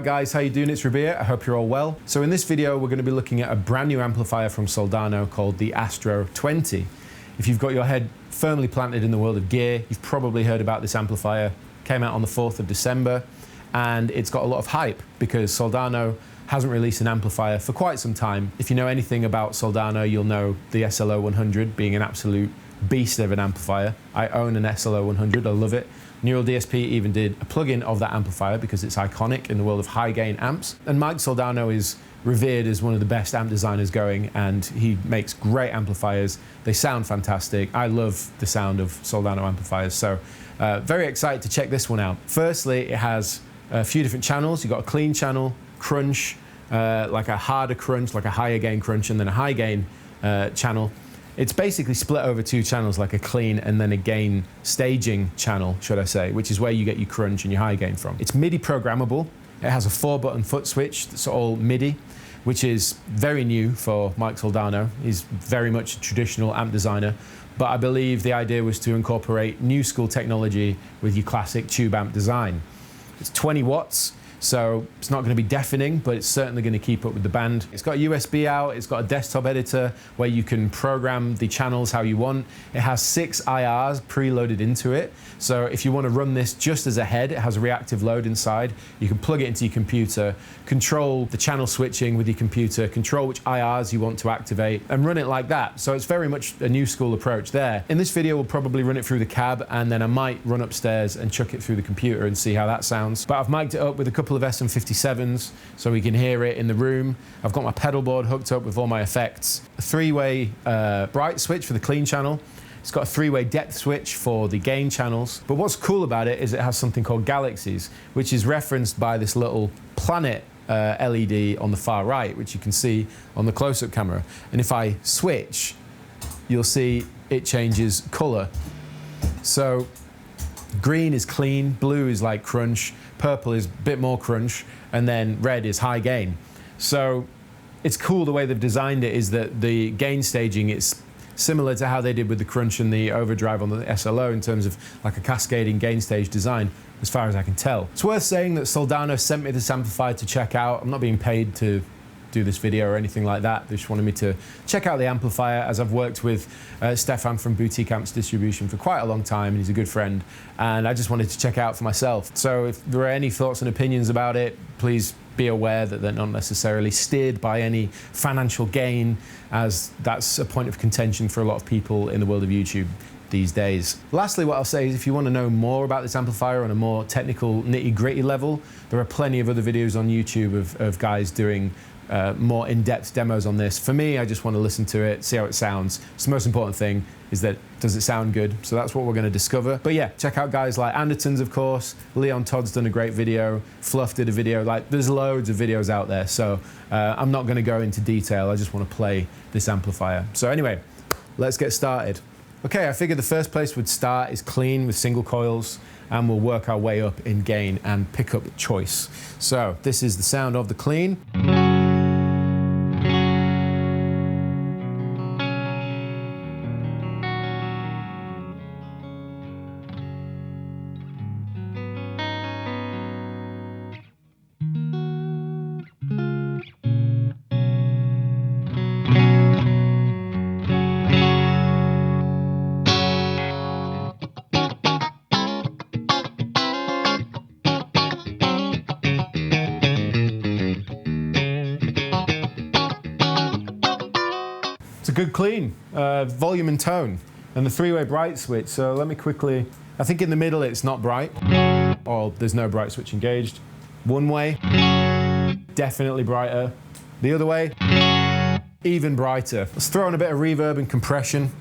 Alright guys, how you doing? It's Rabea. I hope you're all well. So in this video we're going to be looking at a brand new amplifier from Soldano called the Astro 20. If you've got your head firmly planted in the world of gear, you've probably heard about this amplifier. Came out on the 4th of December and it's got a lot of hype because Soldano hasn't released an amplifier for quite some time. If you know anything about Soldano, you'll know the SLO 100 being an absolute beast of an amplifier. I own an SLO 100, I love it. Neural DSP even did a plugin of that amplifier because it's iconic in the world of high gain amps. And Mike Soldano is revered as one of the best amp designers going, and he makes great amplifiers. They sound fantastic. I love the sound of Soldano amplifiers, so very excited to check this one out. Firstly, it has a few different channels. You've got a clean channel, crunch, like a harder crunch, like a higher gain crunch, and then a high gain channel. It's basically split over two channels, like a clean and then a gain staging channel, should I say, which is where you get your crunch and your high gain from. It's MIDI programmable. It has a 4-button foot switch that's all MIDI, which is very new for Mike Soldano. He's very much a traditional amp designer, but I believe the idea was to incorporate new school technology with your classic tube amp design. It's 20 watts. So it's not going to be deafening, but it's certainly going to keep up with the band. It's got a USB out, it's got a desktop editor where you can program the channels how you want. It has 6 IRs preloaded into it. So if you want to run this just as a head, it has a reactive load inside. You can plug it into your computer, control the channel switching with your computer, control which IRs you want to activate, and run it like that. So it's very much a new school approach there. In this video, we'll probably run it through the cab, and then I might run upstairs and chuck it through the computer and see how that sounds. But I've mic'd it up with a couple of SM57s so we can hear it in the room. I've got my pedal board hooked up with all my effects. A 3-way bright switch for the clean channel. It's got a 3-way depth switch for the gain channels. But what's cool about it is it has something called galaxies, which is referenced by this little planet LED on the far right, which you can see on the close-up camera. And if I switch, you'll see it changes color. So green is clean, blue is like crunch, purple is a bit more crunch, and then red is high gain. So it's cool the way they've designed it is that the gain staging, it's similar to how they did with the crunch and the overdrive on the SLO in terms of like a cascading gain stage design, as far as I can tell. It's worth saying that Soldano sent me this amplifier to check out. I'm not being paid to do this video or anything like that. They just wanted me to check out the amplifier, as I've worked with Stefan from Boutique Amps Distribution for quite a long time, and he's a good friend, and I just wanted to check it out for myself. So if there are any thoughts and opinions about it, please be aware that they're not necessarily steered by any financial gain, as that's a point of contention for a lot of people in the world of YouTube these days. Lastly, what I'll say is if you want to know more about this amplifier on a more technical, nitty-gritty level, there are plenty of other videos on YouTube of guys doing more in-depth demos on this. For me, I just want to listen to it, see how it sounds. So the most important thing is that, does it sound good? So that's what we're going to discover. But yeah, check out guys like Anderton's, of course. Leon Todd's done a great video. Fluff did a video. Like, there's loads of videos out there. So I'm not going to go into detail. I just want to play this amplifier. So anyway, let's get started. Okay, I figured the first place we'd start is clean with single coils, and we'll work our way up in gain and pick up choice. So this is the sound of the clean. It's a good clean, volume and tone, and the 3-way bright switch. So let me quickly, I think in the middle it's not bright, or there's no bright switch engaged. 1-way, definitely brighter. The other way, even brighter. Let's throw in a bit of reverb and compression.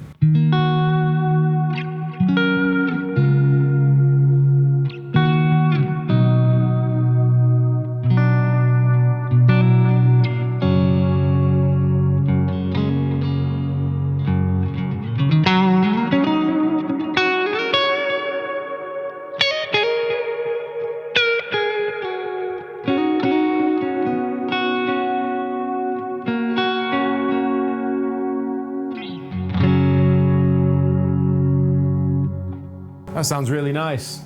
That sounds really nice.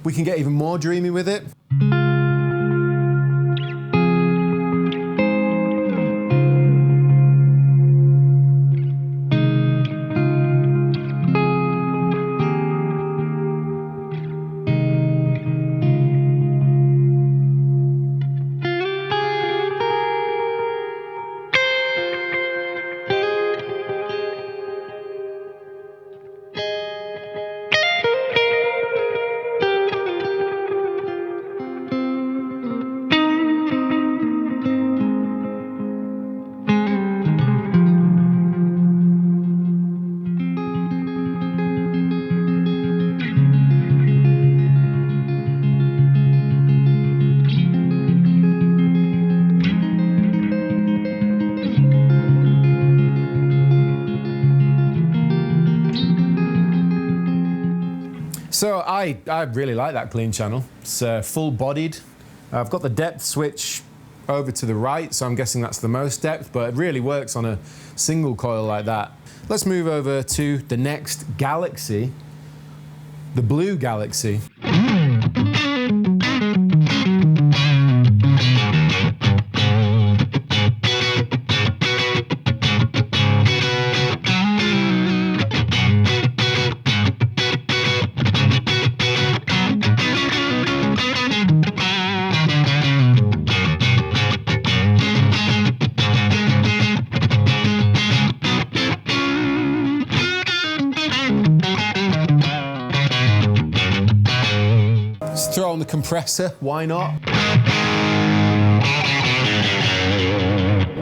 We can get even more dreamy with it. So I really like that clean channel. It's full-bodied. I've got the depth switch over to the right, so I'm guessing that's the most depth, but it really works on a single coil like that. Let's move over to the next Galaxy, the Blue Galaxy. Throw on the compressor, why not?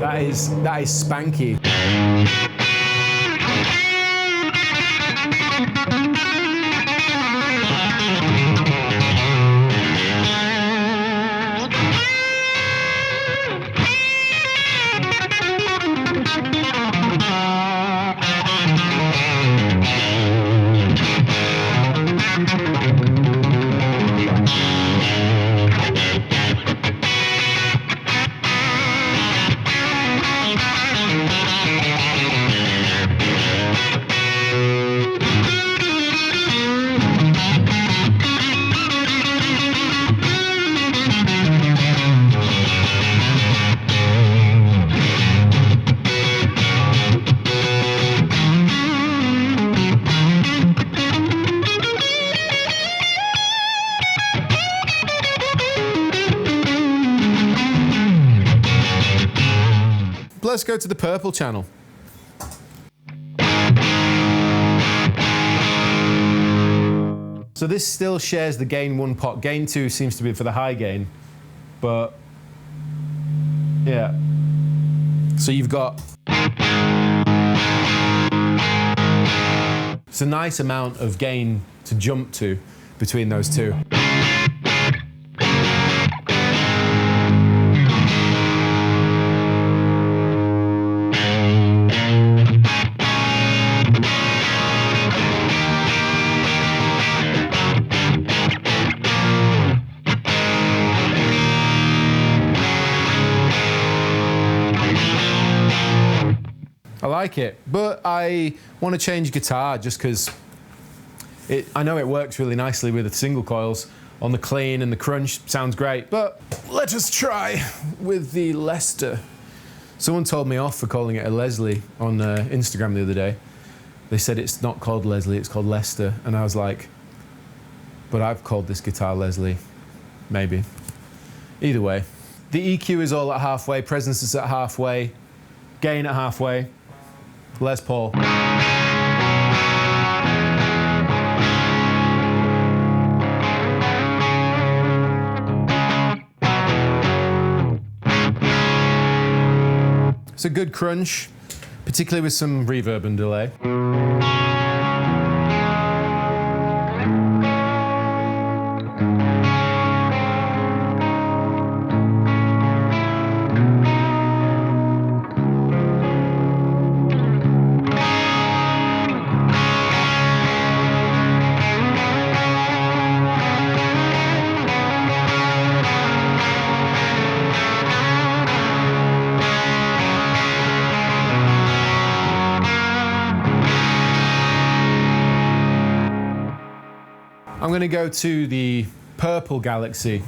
That is spanky. Let's go to the purple channel. So this still shares the gain 1 pot. Gain 2 seems to be for the high gain, but yeah. So you've got, it's a nice amount of gain to jump to between those two. I like it, but I want to change guitar just because I know it works really nicely with the single coils on the clean, and the crunch sounds great, but let us try with the Lester. Someone told me off for calling it a Leslie on Instagram the other day. They said it's not called Leslie, it's called Lester, and I was like, but I've called this guitar Leslie, maybe. Either way, the EQ is all at halfway, presence is at halfway, gain at halfway. Les Paul. It's a good crunch, particularly with some reverb and delay. I'm going to go to the purple Galaxy.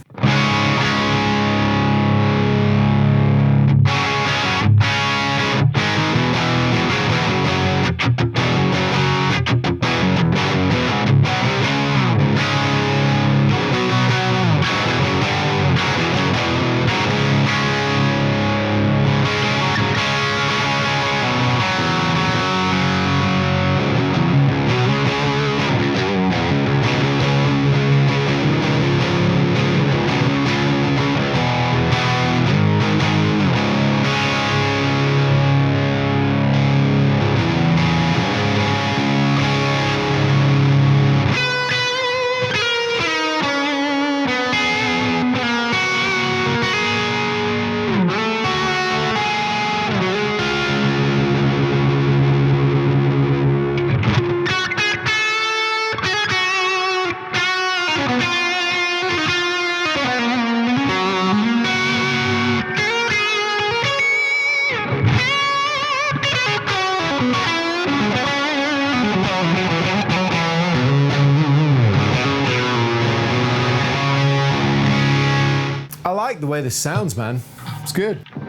I like the way this sounds, man. It's good. I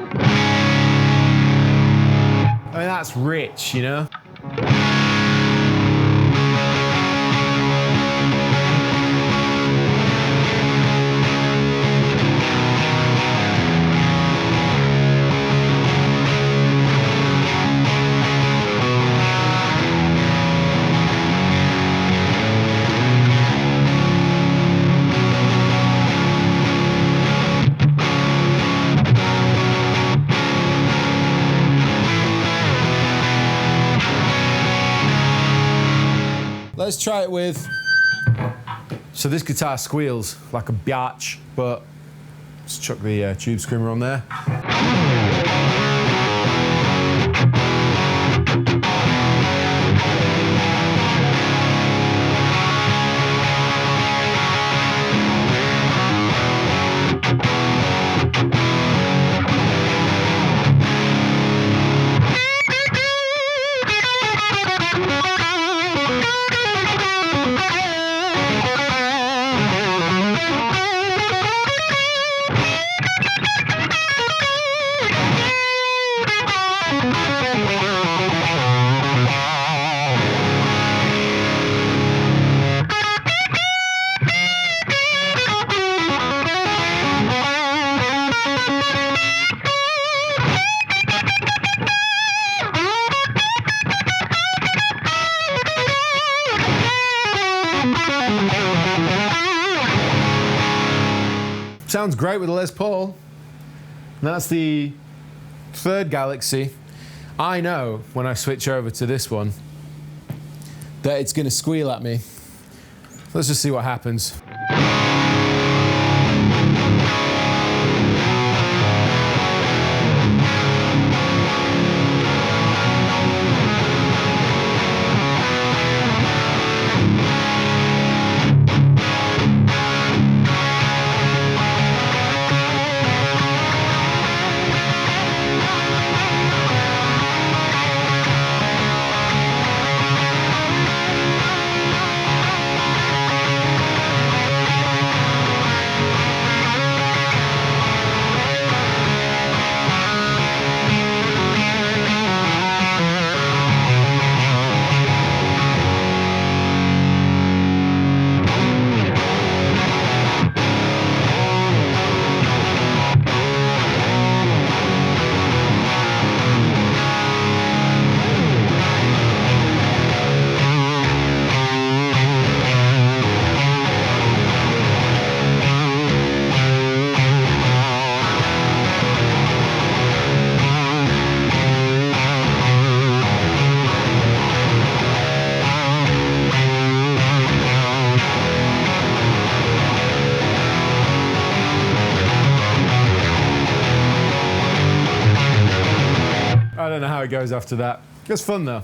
mean, that's rich, you know? Let's try it with, so this guitar squeals like a biatch, but let's chuck the tube screamer on there. Sounds great with a Les Paul. And that's the third Galaxy. I know when I switch over to this one that it's going to squeal at me. Let's just see what happens. I don't know how it goes after that. It was fun though.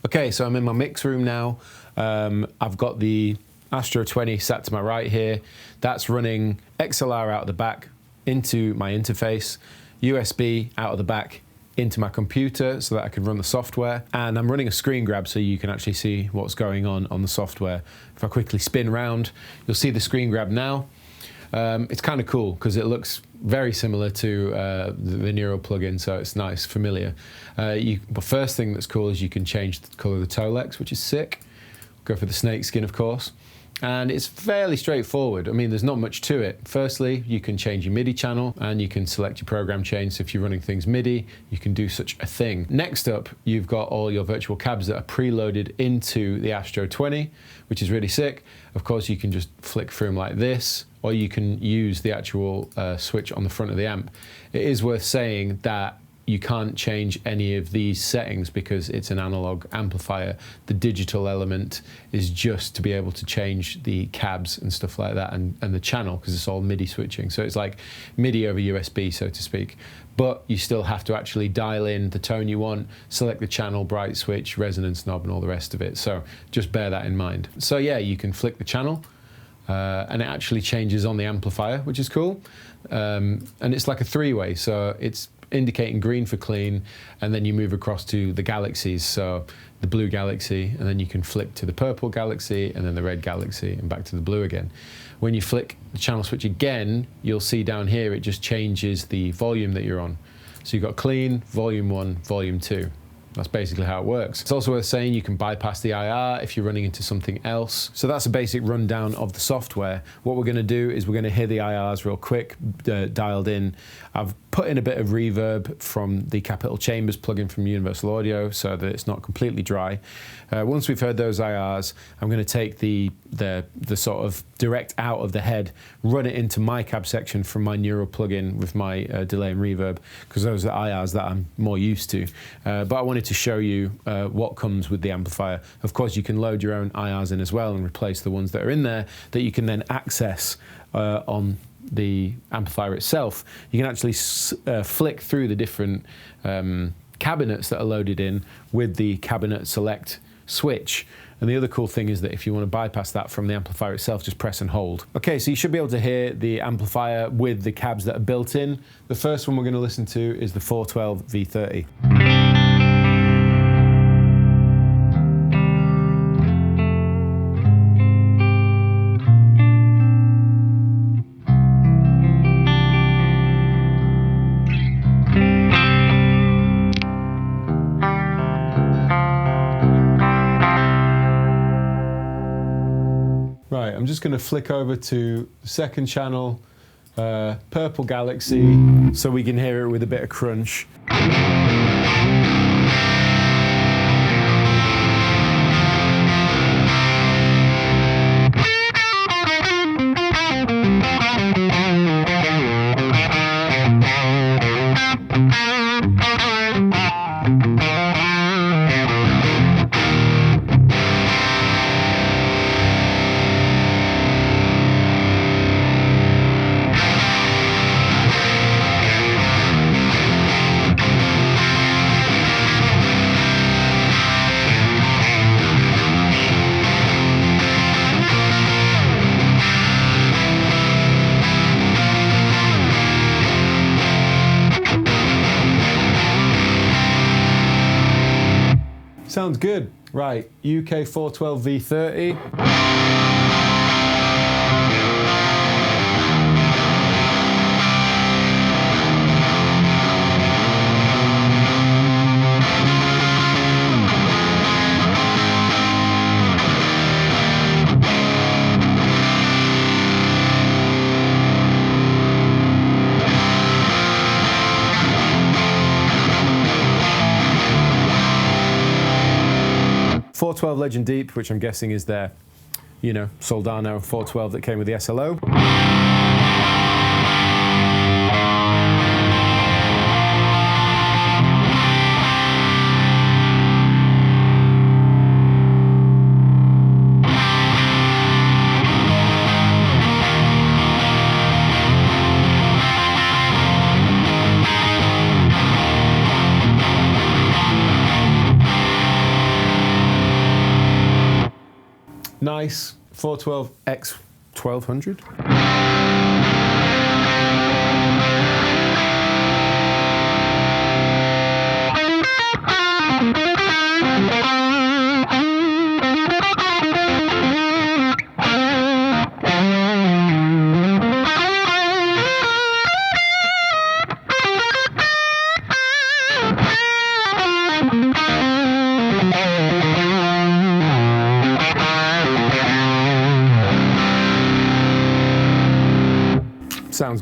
Okay, so I'm in my mix room now. I've got the Astro 20 sat to my right here. That's running XLR out of the back into my interface, USB out of the back into my computer so that I can run the software. And I'm running a screen grab so you can actually see what's going on the software. If I quickly spin round, you'll see the screen grab now. It's kind of cool because it looks very similar to the Neural plugin, so it's nice, familiar. The first thing that's cool is you can change the color of the Tolex, which is sick. Go for the snake skin, of course. And it's fairly straightforward. I mean, there's not much to it. Firstly, you can change your MIDI channel and you can select your program chain. So if you're running things MIDI, you can do such a thing. Next up, you've got all your virtual cabs that are preloaded into the Astro 20, which is really sick. Of course, you can just flick through them like this, or you can use the actual switch on the front of the amp. It is worth saying that you can't change any of these settings because it's an analog amplifier. The digital element is just to be able to change the cabs and stuff like that, and the channel, because it's all MIDI switching. So it's like MIDI over USB, so to speak. But you still have to actually dial in the tone you want, select the channel, bright switch, resonance knob, and all the rest of it. So just bear that in mind. So yeah, you can flick the channel, and it actually changes on the amplifier, which is cool. And it's like a three-way, so it's indicating green for clean, and then you move across to the galaxies, so the blue galaxy, and then you can flick to the purple galaxy, and then the red galaxy, and back to the blue again. When you flick the channel switch again, you'll see down here it just changes the volume that you're on. So you've got clean, volume 1, volume 2. That's basically how it works. It's also worth saying you can bypass the IR if you're running into something else. So that's a basic rundown of the software. What we're going to do is we're going to hear the IRs real quick, dialed in. I've put in a bit of reverb from the Capital Chambers plugin from Universal Audio so that it's not completely dry. Once we've heard those IRs, I'm going to take the sort of direct out of the head, run it into my cab section from my Neural plugin with my delay and reverb, because those are the IRs that I'm more used to. But I wanted to show you what comes with the amplifier. Of course, you can load your own IRs in as well and replace the ones that are in there that you can then access on the amplifier itself. You can actually flick through the different cabinets that are loaded in with the cabinet select switch. And the other cool thing is that if you want to bypass that from the amplifier itself, just press and hold. Okay, so you should be able to hear the amplifier with the cabs that are built in. The first one we're going to listen to is the 412 V30. Right, I'm just going to flick over to the second channel, Purple Galaxy, so we can hear it with a bit of crunch. Sounds good. Right, UK 412 V30. .412 Legend Deep, which I'm guessing is their, you know, Soldano 412 that came with the SLO. Nice 412X 1200.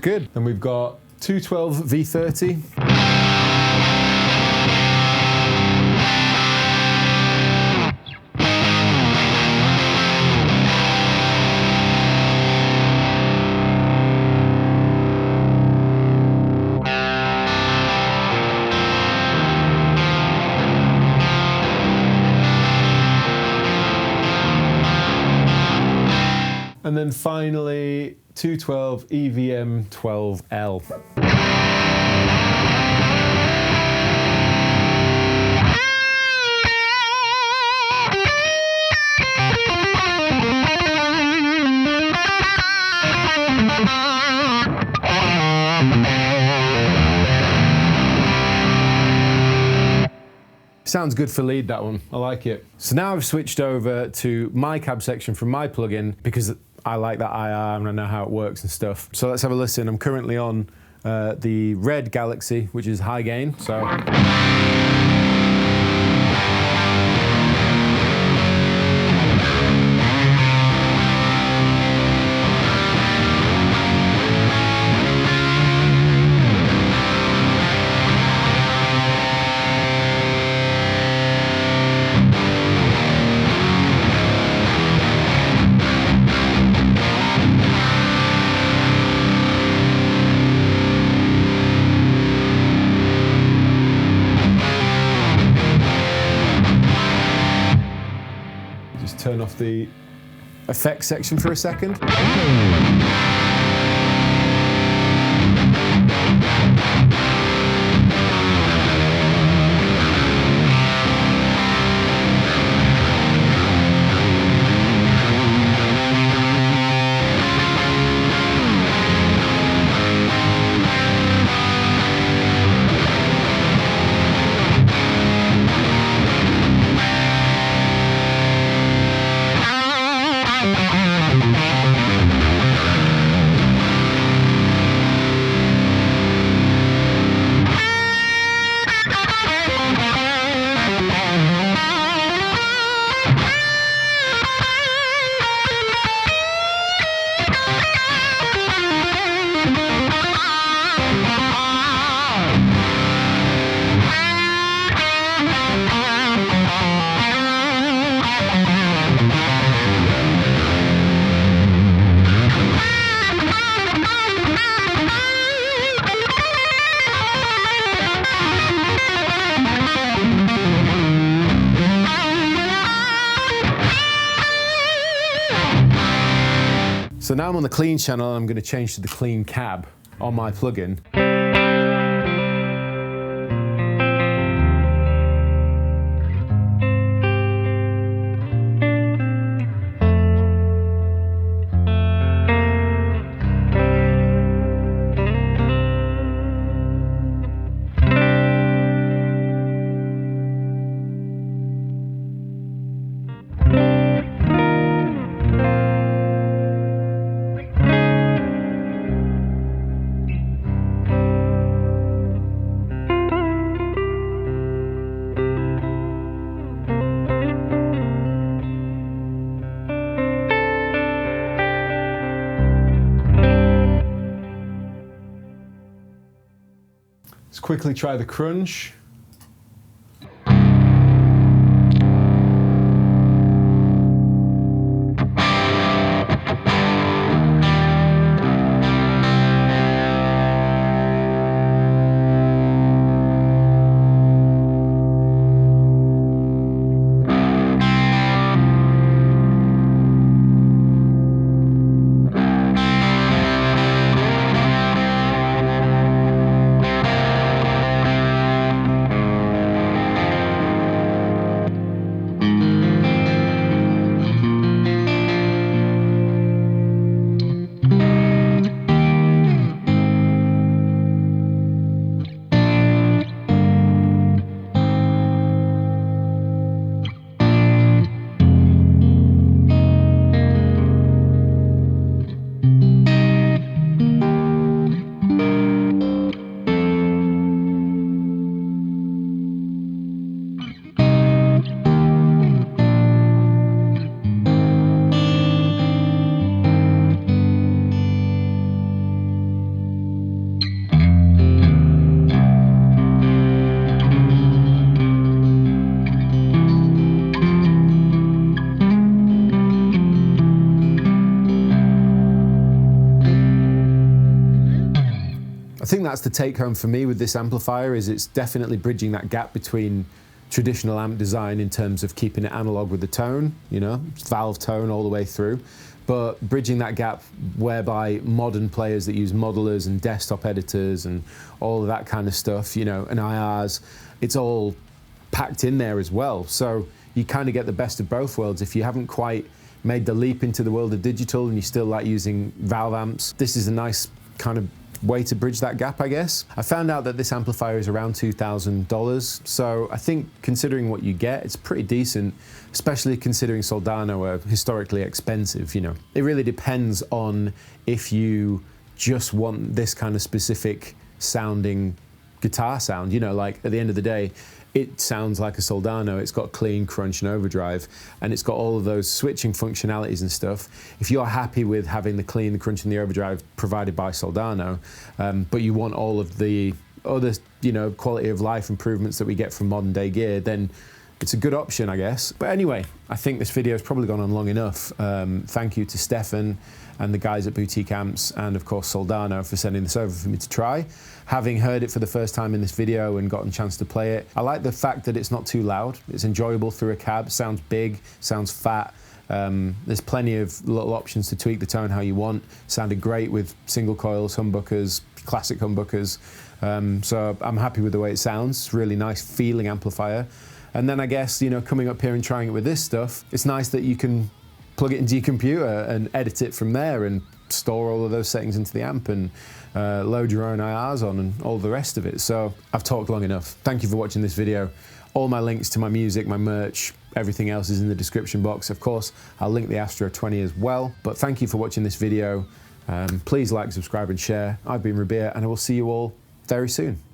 good. Then we've got 212 V30. And then finally, 212 EVM 12L. Sounds good for lead, that one. I like it. So now I've switched over to my cab section from my plugin because I like that IR and I know how it works and stuff. So let's have a listen. I'm currently on the red Galaxy, which is high gain. So. Turn off the effects section for a second. So now I'm on the clean channel and I'm going to change to the clean cab on my plugin. Let's quickly try the crunch. that's the take home for me with this amplifier, is it's definitely bridging that gap between traditional amp design in terms of keeping it analog with the tone, you know, valve tone all the way through, but bridging that gap whereby modern players that use modelers and desktop editors and all of that kind of stuff, you know, and IRs, it's all packed in there as well. So you kind of get the best of both worlds. If you haven't quite made the leap into the world of digital and you still like using valve amps, this is a nice kind of way to bridge that gap, I guess. I found out that this amplifier is around $2,000, so I think considering what you get, it's pretty decent, especially considering Soldano are historically expensive, you know. It really depends on if you just want this kind of specific sounding guitar sound, you know, like at the end of the day, it sounds like a Soldano. It's got clean, crunch, and overdrive, and it's got all of those switching functionalities and stuff. If you're happy with having the clean, the crunch, and the overdrive provided by Soldano, but you want all of the other, you know, quality of life improvements that we get from modern day gear, then it's a good option, I guess. But anyway, I think this video has probably gone on long enough. Thank you to Stefan and the guys at Boutique Amps, and of course Soldano, for sending this over for me to try. Having heard it for the first time in this video and gotten a chance to play it, I like the fact that it's not too loud. It's enjoyable through a cab, sounds big, sounds fat. There's plenty of little options to tweak the tone how you want. Sounded great with single coils, humbuckers, classic humbuckers. So I'm happy with the way it sounds. Really nice feeling amplifier. And then I guess, you know, coming up here and trying it with this stuff, it's nice that you can plug it into your computer and edit it from there and store all of those settings into the amp and load your own IRs on and all the rest of it. So I've talked long enough. Thank you for watching this video. All my links to my music, my merch, everything else is in the description box. Of course, I'll link the Astro 20 as well. But thank you for watching this video. Please like, subscribe, and share. I've been Rabea, and I will see you all very soon.